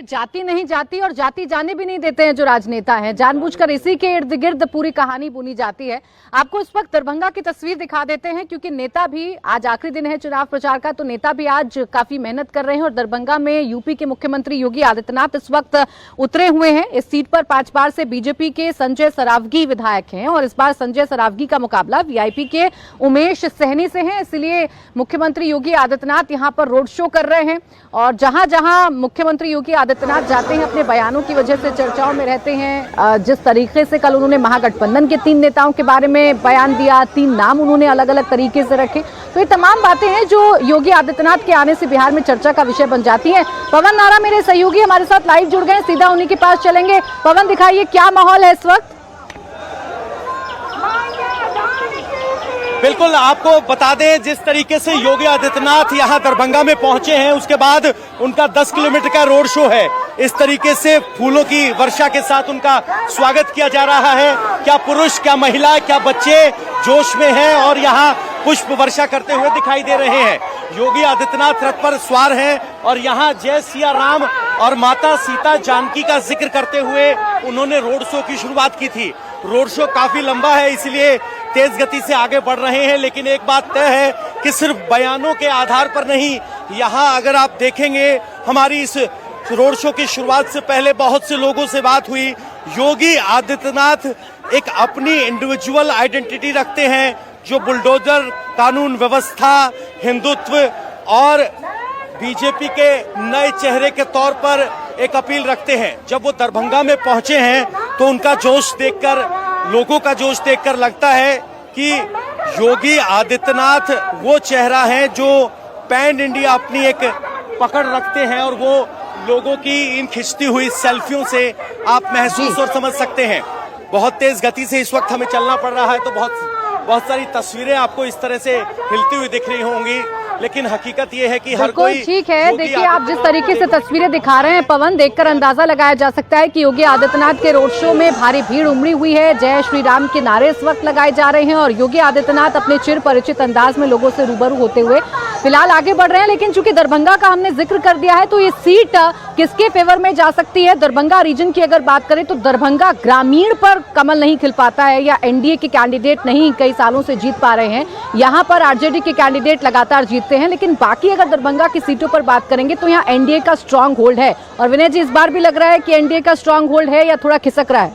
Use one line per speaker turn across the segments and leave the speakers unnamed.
जाति नहीं जाती और जाति जाने भी नहीं देते हैं जो राजनेता हैं, जानबूझकर इसी के इर्द गिर्द पूरी कहानी बुनी जाती है। आपको इस वक्त दरभंगा की तस्वीर दिखा देते हैं, क्योंकि नेता भी, आज आखिरी दिन है चुनाव प्रचार का, तो नेता भी आज काफी मेहनत कर रहे हैं। और दरभंगा में यूपी के मुख्यमंत्री योगी आदित्यनाथ इस वक्त उतरे हुए हैं। इस सीट पर 5 बार से बीजेपी के संजय सरावगी विधायक हैं और इस बार संजय सरावगी का मुकाबला वीआईपी के उमेश सहनी से है। इसलिए मुख्यमंत्री योगी आदित्यनाथ यहां पर रोड शो कर रहे हैं और जहां जहां मुख्यमंत्री योगी आदित्यनाथ जाते हैं अपने बयानों की वजह से चर्चाओं में रहते हैं। जिस तरीके से कल उन्होंने महागठबंधन के 3 नेताओं के बारे में बयान दिया, 3 नाम उन्होंने अलग अलग तरीके से रखे, तो ये तमाम बातें हैं जो योगी आदित्यनाथ के आने से बिहार में चर्चा का विषय बन जाती हैं। पवन नारा मेरे सहयोगी हमारे साथ लाइव जुड़ गए, सीधा उन्हीं के पास चलेंगे। पवन, दिखाइए क्या माहौल है इस वक्त।
बिल्कुल, आपको बता दें जिस तरीके से योगी आदित्यनाथ यहां दरभंगा में पहुंचे हैं, उसके बाद उनका 10 किलोमीटर का रोड शो है। इस तरीके से फूलों की वर्षा के साथ उनका स्वागत किया जा रहा है। क्या पुरुष, क्या महिला, क्या बच्चे जोश में हैं और यहां पुष्प वर्षा करते हुए दिखाई दे रहे हैं। योगी आदित्यनाथ रथ पर सवार हैं और यहां जय सिया राम और माता सीता जानकी का जिक्र करते हुए उन्होंने रोड शो की शुरुआत की थी। रोड शो काफी लंबा है, इसलिए तेज गति से आगे बढ़ रहे हैं, लेकिन एक बात तय है कि सिर्फ बयानों के आधार पर नहीं, यहाँ अगर आप देखेंगे हमारी इस रोड शो की शुरुआत से पहले बहुत से लोगों से बात हुई। योगी आदित्यनाथ एक अपनी इंडिविजुअल आइडेंटिटी रखते हैं जो बुलडोजर, कानून व्यवस्था, हिंदुत्व और बीजेपी के नए चेहरे के तौर पर एक अपील रखते हैं। जब वो दरभंगा में पहुंचे हैं तो उनका जोश देखकर, लोगों का जोश देखकर लगता है कि योगी आदित्यनाथ वो चेहरा है जो पैन इंडिया अपनी एक पकड़ रखते हैं और वो लोगों की इन खिंचती हुई सेल्फियों से आप महसूस और समझ सकते हैं। बहुत तेज गति से इस वक्त हमें चलना पड़ रहा है, तो बहुत सारी तस्वीरें आपको इस तरह से हिलती हुई दिख रही होंगी, लेकिन हकीकत ये है कि हर कोई
ठीक है। देखिए, आप जिस तरीके से तस्वीरें दिखा रहे हैं पवन, देखकर अंदाजा लगाया जा सकता है कि योगी आदित्यनाथ के रोड शो में भारी भीड़ उमड़ी हुई है। जय श्री राम के नारे इस वक्त लगाए जा रहे हैं और योगी आदित्यनाथ अपने चिर परिचित अंदाज में लोगों से रूबरू होते हुए फिलहाल आगे बढ़ रहे हैं। लेकिन चूंकि दरभंगा का हमने जिक्र कर दिया है, तो ये सीट किसके फेवर में जा सकती है? दरभंगा रीजन की अगर बात करें तो दरभंगा ग्रामीण पर कमल नहीं खिल पाता है, या एनडीए के कैंडिडेट नहीं कई सालों से जीत पा रहे हैं। यहाँ पर आरजेडी के कैंडिडेट लगातार जीतते हैं, लेकिन बाकी अगर दरभंगा की सीटों पर बात करेंगे तो यहाँ एनडीए का स्ट्रांग होल्ड है। और विनय जी, इस बार भी लग रहा है कि एनडीए का स्ट्रांग होल्ड है या थोड़ा खिसक रहा है?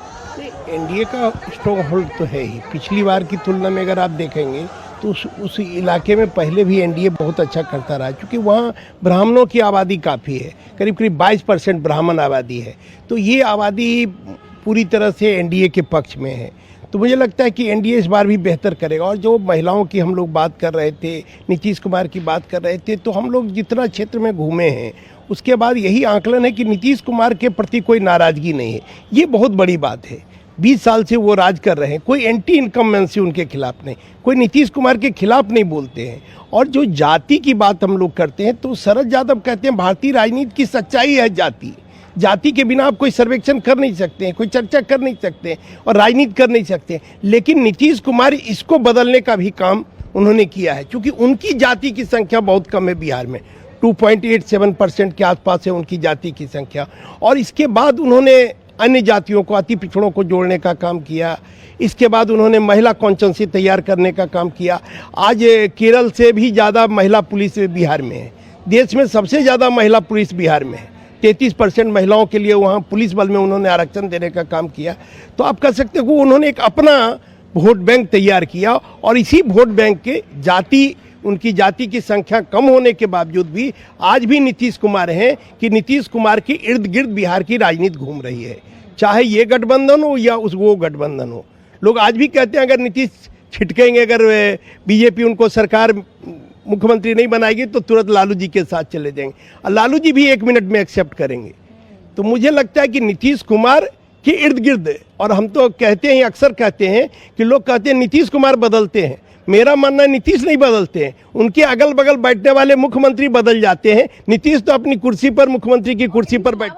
एनडीए का स्ट्रांग होल्ड तो है ही। पिछली बार की तुलना में अगर आप देखेंगे तो उस इलाके में पहले भी एनडीए बहुत अच्छा करता रहा, क्योंकि वहाँ ब्राह्मणों की आबादी काफ़ी है, करीब करीब 22% ब्राह्मण आबादी है। तो ये आबादी पूरी तरह से एनडीए के पक्ष में है। तो मुझे लगता है कि एनडीए इस बार भी बेहतर करेगा। और जो महिलाओं की हम लोग बात कर रहे थे, नीतीश कुमार की बात कर रहे थे, तो हम लोग जितना क्षेत्र में घूमे हैं उसके बाद यही आंकलन है कि नीतीश कुमार के प्रति कोई नाराज़गी नहीं है। ये बहुत बड़ी बात है। 20 साल से वो राज कर रहे हैं, कोई एंटी इनकम्बेंसी उनके खिलाफ नहीं, कोई नीतीश कुमार के खिलाफ नहीं बोलते हैं। और जो जाति की बात हम लोग करते हैं तो शरद यादव कहते हैं भारतीय राजनीति की सच्चाई है जाति। जाति के बिना आप कोई सर्वेक्षण कर नहीं सकते हैं, कोई चर्चा कर नहीं सकते और राजनीति कर नहीं सकते। लेकिन नीतीश कुमार इसको बदलने का भी काम उन्होंने किया है, क्योंकि उनकी जाति की संख्या बहुत कम है बिहार में, 2.87% के आसपास है उनकी जाति की संख्या। और इसके बाद उन्होंने अन्य जातियों को, अति पिछड़ों को जोड़ने का काम किया। इसके बाद उन्होंने महिला कॉन्स्टिट्यूएंसी तैयार करने का काम किया। आज केरल से भी ज़्यादा महिला पुलिस बिहार में है। देश में सबसे ज़्यादा महिला पुलिस बिहार में है। 33% महिलाओं के लिए वहाँ पुलिस बल में उन्होंने आरक्षण देने का काम किया। तो आप कह सकते हो उन्होंने एक अपना वोट बैंक तैयार किया और इसी वोट बैंक के उनकी जाति की संख्या कम होने के बावजूद भी आज भी नीतीश कुमार हैं कि नीतीश कुमार के इर्द गिर्द बिहार की राजनीति घूम रही है, चाहे ये गठबंधन हो या वो गठबंधन हो। लोग आज भी कहते हैं अगर नीतीश छिटकेंगे, अगर बीजेपी उनको सरकार मुख्यमंत्री नहीं बनाएगी तो तुरंत लालू जी के साथ चले जाएंगे और लालू जी भी 1 मिनट में एक्सेप्ट करेंगे। तो मुझे लगता है कि नीतीश कुमार के इर्द गिर्द, और हम तो कहते हैं, अक्सर कहते हैं कि लोग कहते हैं नीतीश कुमार बदलते हैं। मेरा मानना है नीतीश नहीं बदलते हैं, उनके अगल बगल बैठने वाले मुख्यमंत्री बदल जाते हैं। नीतीश तो अपनी कुर्सी पर, मुख्यमंत्री की कुर्सी पर बैठ